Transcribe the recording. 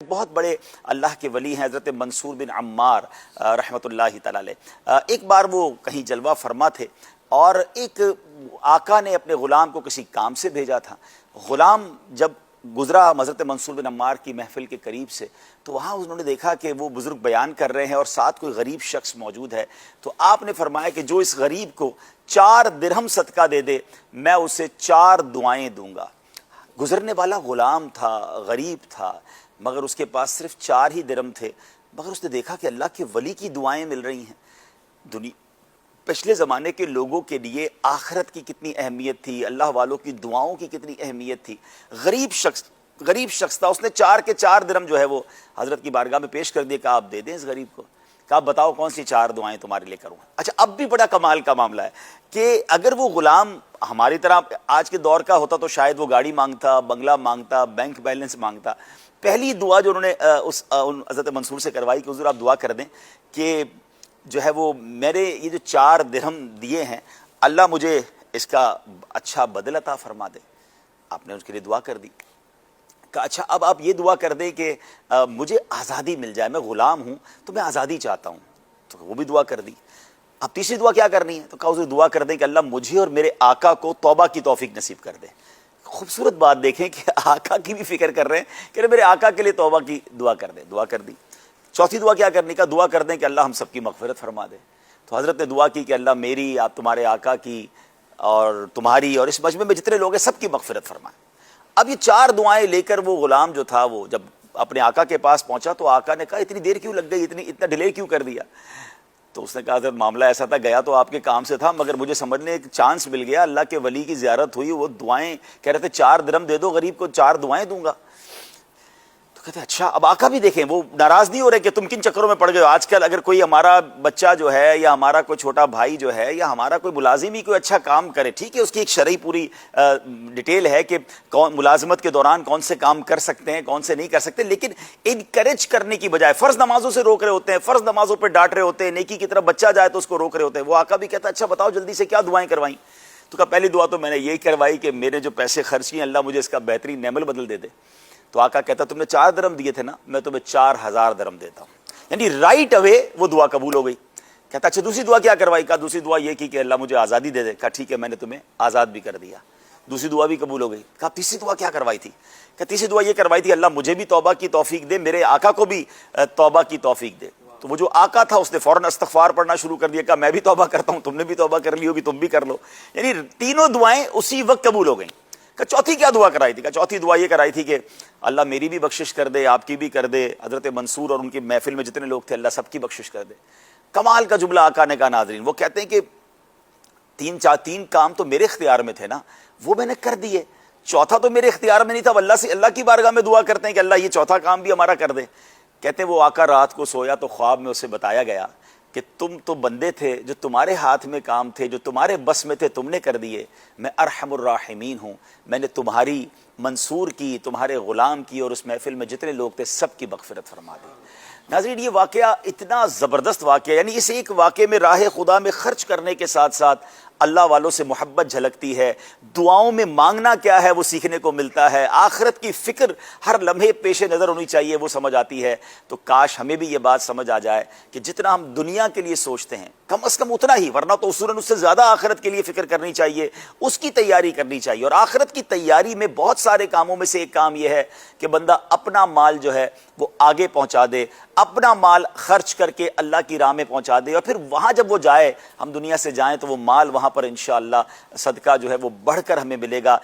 بہت بڑے اللہ کے ولی ہیں حضرت منصور بن عمار رحمۃ اللہ تعالی علیہ۔ ایک بار وہ کہیں جلوہ فرما تھے اور ایک آقا نے اپنے غلام کو کسی کام سے بھیجا تھا۔ غلام جب گزرا حضرت منصور بن عمار کی محفل کے قریب سے تو وہاں انہوں نے دیکھا کہ وہ بزرگ بیان کر رہے ہیں اور ساتھ کوئی غریب شخص موجود ہے، تو آپ نے فرمایا کہ جو اس غریب کو 4 درہم صدقہ دے دے میں اسے 4 دعائیں دوں گا۔ گزرنے والا غلام تھا، غریب تھا، مگر اس کے پاس صرف 4 ہی درہم تھے، مگر اس نے دیکھا کہ اللہ کے ولی کی دعائیں مل رہی ہیں۔ پچھلے زمانے کے لوگوں کے لیے آخرت کی کتنی اہمیت تھی، اللہ والوں کی دعاؤں کی کتنی اہمیت تھی۔ غریب شخص تھا، اس نے 4 کے 4 درہم جو ہے وہ حضرت کی بارگاہ میں پیش کر دیے کہ آپ دے دیں اس غریب کو، کہ آپ بتاؤ کون سی 4 دعائیں تمہارے لیے کروں۔ اچھا، اب بھی بڑا کمال کا معاملہ ہے کہ اگر وہ غلام ہماری طرح آج کے دور کا ہوتا تو شاید وہ گاڑی مانگتا، بنگلہ مانگتا، بینک بیلنس مانگتا۔ پہلی دعا جو انہوں نے حضرت منصور سے کروائی کہ حضور آپ دعا کر دیں کہ جو ہے وہ میرے یہ جو 4 درہم دیے ہیں اللہ مجھے اس کا اچھا بدل عطا فرما دے۔ آپ نے اس کے لیے دعا کر دی کہ اچھا اب آپ یہ دعا کر دیں کہ مجھے آزادی مل جائے، میں غلام ہوں تو میں آزادی چاہتا ہوں، تو وہ بھی دعا کر دی۔ اب تیسری دعا کیا کرنی ہے؟ تو کہا حضور دعا کر دیں کہ اللہ مجھے اور میرے آقا کو توبہ کی توفیق نصیب کر دے۔ خوبصورت بات دیکھیں کہ آقا کی بھی فکر کر رہے ہیں کہ میرے آقا کے لیے توبہ کی دعا کر دیں، دعا کر دی۔ چوتھی دعا کیا کرنے کا؟ دعا کر دیں کہ اللہ ہم سب کی مغفرت فرما دے۔ تو حضرت نے دعا کی کہ اللہ میری، آپ تمہارے آقا کی اور تمہاری اور اس مجمع میں جتنے لوگ ہیں سب کی مغفرت فرمائے۔ اب یہ 4 دعائیں لے کر وہ غلام جو تھا وہ جب اپنے آقا کے پاس پہنچا تو آقا نے کہا اتنی دیر کیوں لگ گئی، اتنا ڈیلے کیوں کر دیا؟ تو اس نے کہا حضرت معاملہ ایسا تھا، گیا تو آپ کے کام سے تھا مگر مجھے سمجھنے ایک چانس مل گیا، اللہ کے ولی کی زیارت ہوئی، وہ دعائیں کہہ رہے تھے 4 درہم دے دو غریب کو، 4 دعائیں دوں گا۔ تو کہتے ہیں اچھا، اب آقا بھی دیکھیں وہ ناراض نہیں ہو رہے کہ تم کن چکروں میں پڑ گئے ہو۔ آج کل اگر کوئی ہمارا بچہ جو ہے یا ہمارا کوئی چھوٹا بھائی جو ہے یا ہمارا کوئی ملازم ہی کوئی اچھا کام کرے، ٹھیک ہے اس کی ایک شرعی پوری ڈیٹیل ہے کہ کون ملازمت کے دوران کون سے کام کر سکتے ہیں کون سے نہیں کر سکتے، لیکن انکریج کرنے کی بجائے فرض نمازوں سے روک رہے ہوتے ہیں، فرض نمازوں پہ ڈانٹ رہے ہوتے ہیں، نیکی کی طرف بچہ جائے تو اس کو روک رہے ہوتے ہیں۔ وہ آقا بھی کہتا ہے اچھا بتاؤ جلدی سے کیا دعائیں کروائیں؟ تو کہا پہلی دعا تو میں نے یہی کروائی کہ میرے جو پیسے خرچ کیے اللہ مجھے اس کا بہترین نعمل بدل دے دے۔ تو آقا کہتا تم نے 4 درہم دیے تھے نا، میں تمہیں 4000 درہم دیتا ہوں۔ یعنی رائٹ اوے وہ دعا قبول ہو گئی۔ کہتا اچھا دوسری دعا کیا کروائی؟ کہا دوسری دعا یہ کی کہ اللہ مجھے آزادی دے دے۔ کہا ٹھیک ہے میں نے تمہیں آزاد بھی کر دیا، دوسری دعا بھی قبول ہو گئی۔ کہا تیسری دعا کیا کروائی تھی؟ کہ تیسری دعا یہ کروائی تھی اللہ مجھے بھی توبہ کی توفیق دے، میرے آقا کو بھی توبہ کی توفیق دے۔ تو وہ جو آقا تھا اس نے فوراً استغفار پڑھنا شروع کر دیا، کہا میں بھی توبہ کرتا ہوں، تم نے بھی توبہ کر لی ہوگی تم بھی کر لو۔ یعنی تینوں دعائیں اسی وقت قبول ہو گئیں۔ کہ چوتھی کیا دعا کرائی تھی؟ کہ چوتھی دعا یہ کرائی تھی کہ اللہ میری بھی بخشش کر دے، آپ کی بھی کر دے، حضرت منصور اور ان کی محفل میں جتنے لوگ تھے اللہ سب کی بخشش کر دے۔ کمال کا جملہ آقا نے کہا ناظرین، وہ کہتے ہیں کہ 3 کام تو میرے اختیار میں تھے نا، وہ میں نے کر دیے، چوتھا تو میرے اختیار میں نہیں تھا، اللہ سے اللہ کی بارگاہ میں دعا کرتے ہیں کہ اللہ یہ چوتھا کام بھی ہمارا کر دے۔ کہتے ہیں وہ آقا رات کو سویا تو خواب میں اسے بتایا گیا کہ تم تو بندے تھے، جو تمہارے ہاتھ میں کام تھے، جو تمہارے بس میں تھے تم نے کر دیے، میں ارحم الراحمین ہوں، میں نے تمہاری منصور کی، تمہارے غلام کی اور اس محفل میں جتنے لوگ تھے سب کی مغفرت فرما دی۔ ناظرین یہ واقعہ اتنا زبردست واقعہ، یعنی اس ایک واقعے میں راہ خدا میں خرچ کرنے کے ساتھ ساتھ اللہ والوں سے محبت جھلکتی ہے، دعاؤں میں مانگنا کیا ہے وہ سیکھنے کو ملتا ہے، آخرت کی فکر ہر لمحے پیش نظر ہونی چاہیے وہ سمجھ آتی ہے۔ تو کاش ہمیں بھی یہ بات سمجھ آ جائے کہ جتنا ہم دنیا کے لیے سوچتے ہیں کم از کم اتنا ہی، ورنہ تو اصولاً اس سے زیادہ آخرت کے لیے فکر کرنی چاہیے، اس کی تیاری کرنی چاہیے۔ اور آخرت کی تیاری میں بہت سارے کاموں میں سے ایک کام یہ ہے کہ بندہ اپنا مال جو ہے وہ آگے پہنچا دے، اپنا مال خرچ کر کے اللہ کی راہ میں پہنچا دے، اور پھر وہاں جب وہ جائے، ہم دنیا سے جائیں تو وہ مال وہاں پر انشاءاللہ صدقہ جو ہے وہ بڑھ کر ہمیں ملے گا۔